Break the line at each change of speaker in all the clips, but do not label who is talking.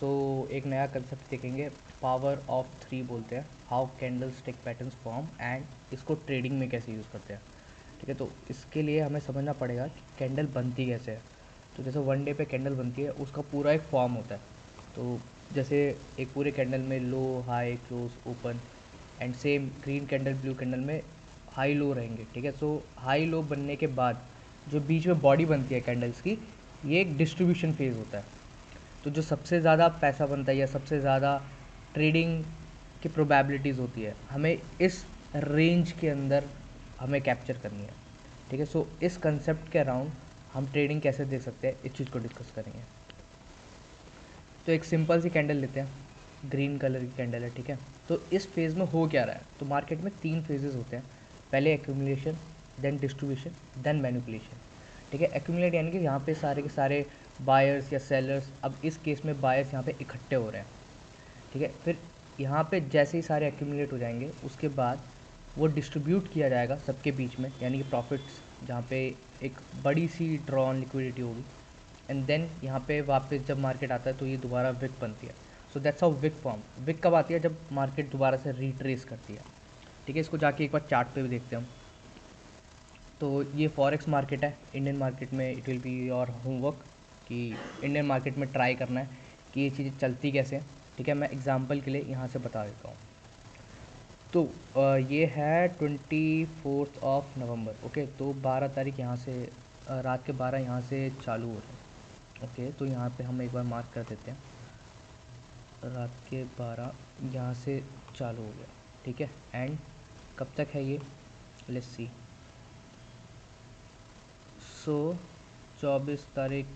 सो एक नया कंसेप्ट देखेंगे, पावर ऑफ थ्री बोलते हैं, how candle stick patterns form and इसको ट्रेडिंग में कैसे यूज़ करते हैं। ठीक है, तो इसके लिए हमें समझना पड़ेगा कि कैंडल बनती कैसे है। तो जैसे वन डे पे कैंडल बनती है, उसका पूरा एक फॉर्म होता है। तो जैसे एक पूरे कैंडल में low high close open and same green candle blue candle में हाई लो रहेंगे। ठीक है, सो हाई लो बनने के बाद जो बीच में बॉडी बनती है कैंडल्स की, ये एक डिस्ट्रीब्यूशन फेज़ होता है। तो जो सबसे ज़्यादा पैसा बनता है या सबसे ज़्यादा ट्रेडिंग की प्रोबेबिलिटीज़ होती है, हमें इस रेंज के अंदर हमें कैप्चर करनी है। ठीक है, सो इस कंसेप्ट के अराउंड हम ट्रेडिंग कैसे देख सकते हैं, इस चीज़ को डिस्कस करेंगे। तो एक सिंपल सी कैंडल लेते हैं, ग्रीन कलर की कैंडल है। ठीक है, तो इस फेज़ में हो क्या रहा है, तो मार्केट में 3 फेजेस होते हैं। पहले accumulation, then distribution, then manipulation. ठीक है, एक्यूमुलेट यानी कि यहाँ पे सारे के सारे बायर्स या सेलर्स, अब इस केस में बायर्स यहाँ पे इकट्ठे हो रहे हैं। ठीक है, फिर यहाँ पे जैसे ही सारे एक्यूमुलेट हो जाएंगे, उसके बाद वो डिस्ट्रीब्यूट किया जाएगा सबके बीच में, यानी कि प्रॉफिट्स, जहाँ पे एक बड़ी सी ड्रॉन लिक्विडिटी होगी। एंड देन यहाँ पे वापस जब मार्केट आता है तो ये दोबारा विक बनती है। So that's how wick form. Wick कब आती है, जब मार्केट दोबारा से रिट्रेस करती है। ठीक है, इसको जाके एक बार चार्ट पे भी देखते हैं हम। तो ये फॉरेक्स मार्केट है, इंडियन मार्केट में it will be your homework कि इंडियन मार्केट में ट्राई करना है कि ये चीज़ें चलती कैसे हैं। ठीक है, मैं एग्जांपल के लिए यहाँ से बता देता हूँ। तो ये है 24 नवंबर। ओके, तो 12 तारीख यहाँ से रात के 12 यहाँ से चालू हो रहे हैं। ओके, तो यहाँ पे हम एक बार मार्क कर देते हैं, रात के 12 यहाँ से चालू हो गया। ठीक है, एंड कब तक है ये, लेट्स सी। सो 24 तारीख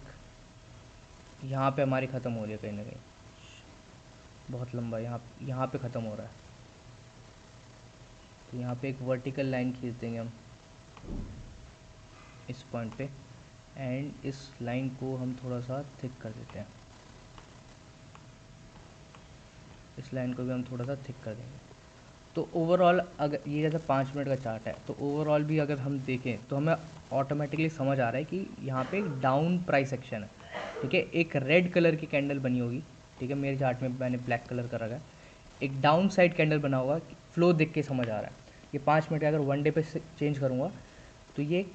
यहाँ पे हमारी ख़त्म हो रही है कहीं ना कहीं, बहुत लंबा यहाँ पे ख़त्म हो रहा है। तो यहाँ पे एक वर्टिकल लाइन खींच देंगे हम इस पॉइंट पे, एंड इस लाइन को हम थोड़ा सा थिक कर देते हैं। इस लाइन को भी हम थोड़ा सा थिक कर देंगे। तो ओवरऑल अगर ये जैसे 5 मिनट का चार्ट है, तो ओवरऑल भी अगर हम देखें तो हमें ऑटोमेटिकली समझ आ रहा है कि यहाँ पे एक डाउन प्राइस एक्शन है। ठीक है, एक रेड कलर की कैंडल बनी होगी। ठीक है, मेरे चार्ट में मैंने ब्लैक कलर कर रखा है। एक डाउन साइड कैंडल बना होगा, फ्लो देख के समझ आ रहा है। ये 5 मिनट का अगर वन डे पे चेंज करूँगा तो ये एक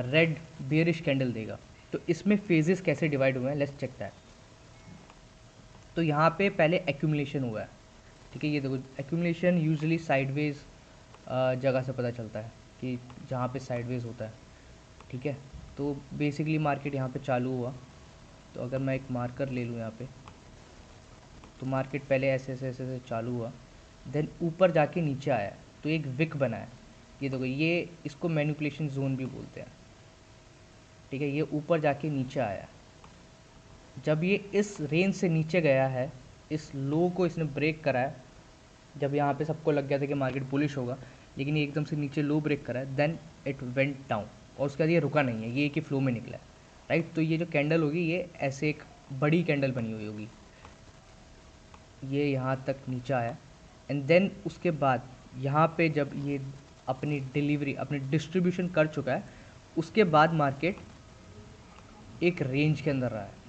रेड बियरिश कैंडल देगा। तो इसमें फेजेस कैसे डिवाइड हुए हैं, लेट्स चेक दैट। तो यहाँ पे पहले एक्यूमुलेशन हुआ है। ठीक है, ये देखो एक्यूमुलेशन यूजुअली साइडवेज जगह से पता चलता है कि जहाँ पे साइडवेज होता है। ठीक है, तो बेसिकली मार्केट यहाँ पे चालू हुआ। तो अगर मैं एक मार्कर ले लूँ यहाँ पे, तो मार्केट पहले ऐसे ऐसे ऐसे ऐसे चालू हुआ, देन ऊपर जाके नीचे आया, तो एक विक बना है। ये देखो, ये इसको मैनिपुलेशन जोन भी बोलते हैं। ठीक है, ये ऊपर जाके नीचे आया। जब ये इस रेंज से नीचे गया है, इस लो को इसने ब्रेक करा है, जब यहाँ पे सबको लग गया था कि मार्केट बुलिश होगा, लेकिन ये एकदम से नीचे लो ब्रेक करा है, देन इट वेंट डाउन, और उसके बाद ये रुका नहीं है, ये एक ही फ्लो में निकला है। राइट, तो ये जो कैंडल होगी, ये ऐसे एक बड़ी कैंडल बनी हुई होगी, ये यहाँ तक नीचे आया, एंड देन उसके बाद यहाँ पे जब ये अपनी डिलीवरी अपनी डिस्ट्रीब्यूशन कर चुका है, उसके बाद मार्केट एक रेंज के अंदर रहा है।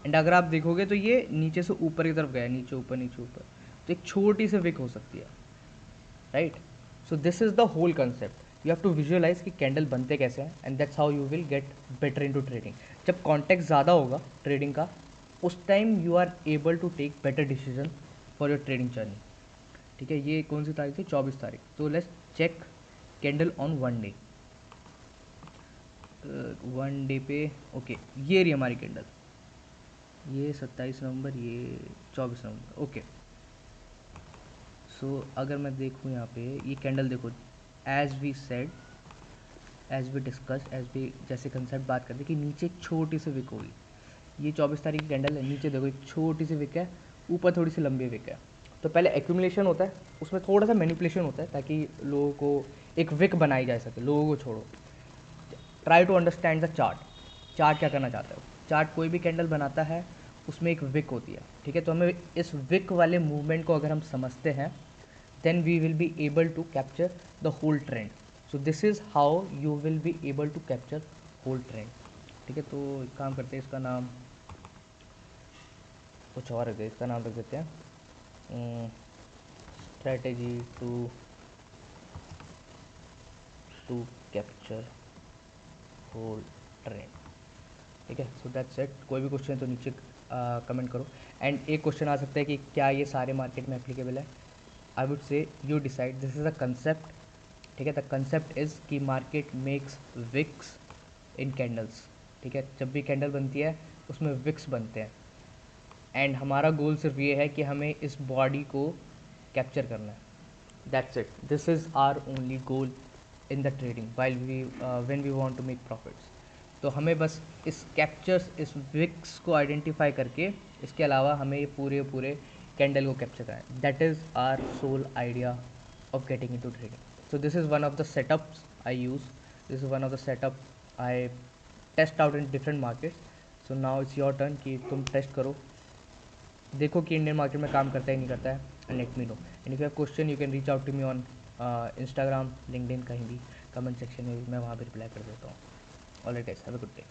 एंड अगर आप देखोगे तो ये नीचे से ऊपर की तरफ गया, नीचे ऊपर नीचे ऊपर, तो एक छोटी सी विक हो सकती है। Right, so this is the whole concept. You have to visualize कि कैंडल बनते कैसे हैं, and that's how you will get better in to trading. जब कॉन्टेक्ट ज़्यादा होगा ट्रेडिंग का, उस time you are able to take better decision for your trading journey. ठीक है, ये कौन सी तारीख थी, 24 तारीख। तो let's check candle on one day. One day पे ओके, ये रही हमारी कैंडल, ये 27 नवंबर, ये 24 नवंबर। ओके, सो अगर मैं देखूँ यहाँ पे ये कैंडल देखो, as we said, as we discuss, as we जैसे कंसेप्ट बात करते कि नीचे एक छोटी सी विक होगी। ये 24 तारीख की कैंडल है, नीचे देखो एक छोटी सी विक है, ऊपर थोड़ी सी लंबी विक है। तो पहले एक्यूमुलेशन होता है, उसमें थोड़ा सा मैनिपुलेशन होता है ताकि लोगों को एक विक बनाई जा सके। लोगों को छोड़ो, try to understand the chart. Chart क्या करना चाहता है, चार्ट कोई भी कैंडल बनाता है, उसमें एक विक होती है। ठीक है, तो हमें इस विक वाले मूवमेंट को अगर हम समझते हैं, then we will be able to capture the whole trend. So this is how you will be able to capture whole trend. ठीक है, तो एक काम करते हैं, इसका नाम कुछ और रख दे, इसका नाम रख देते हैं strategy to capture whole trend. ठीक है, सो दैट्स इट। कोई भी क्वेश्चन है तो नीचे कमेंट करो। एंड एक क्वेश्चन आ सकता है कि क्या ये सारे मार्केट में एप्लीकेबल है। I would say you decide, this is a concept. ठीक है, द कंसेप्ट इज़ कि मार्केट मेक्स विक्स इन कैंडल्स। ठीक है, जब भी कैंडल बनती है उसमें विक्स बनते हैं, एंड हमारा गोल सिर्फ ये है कि हमें इस बॉडी को कैप्चर करना है। That's it, this is our only goal in the trading while we when we want to make profits. तो हमें बस इस कैप्चर्स, इस विक्स को आइडेंटिफाई करके, इसके अलावा हमें ये पूरे कैंडल को कैप्चर करना है। That is our sole idea of getting into trading. So this is one of the setups I use. This is one of the setup I test out in different markets. So now it's your turn कि तुम test करो, देखो कि Indian market में काम करता है नहीं करता है, and let me know. And if you have question you can reach out to me on Instagram, LinkedIn, कहीं भी कमेंट सेक्शन में मैं वहाँ पर रिप्लाई कर देता हूँ। Alright guys, have a good day.